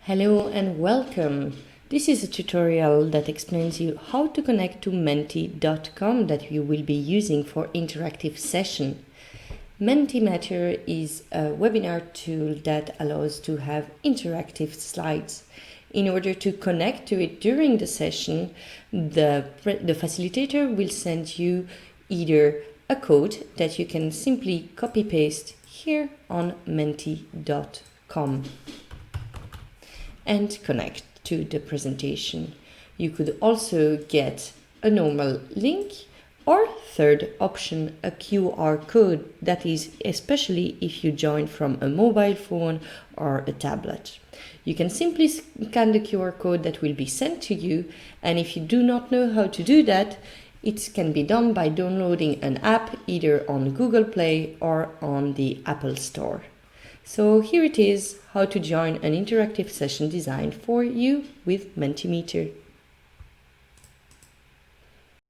Hello and welcome. This is a tutorial that explains you how to connect to menti.com that you will be using for interactive session. Mentimeter is a webinar tool that allows to have interactive slides. In order to connect to it during the session, the facilitator will send you either a code that you can simply copy-paste here on menti.com and connect to the presentation. You could also get a normal link or third option, a QR code, that is especially if you join from a mobile phone or a tablet. You can simply scan the QR code that will be sent to you, and if you do not know how to do that, it can be done by downloading an app either on Google Play or on the Apple Store. So here it is, how to join an interactive session designed for you with Mentimeter.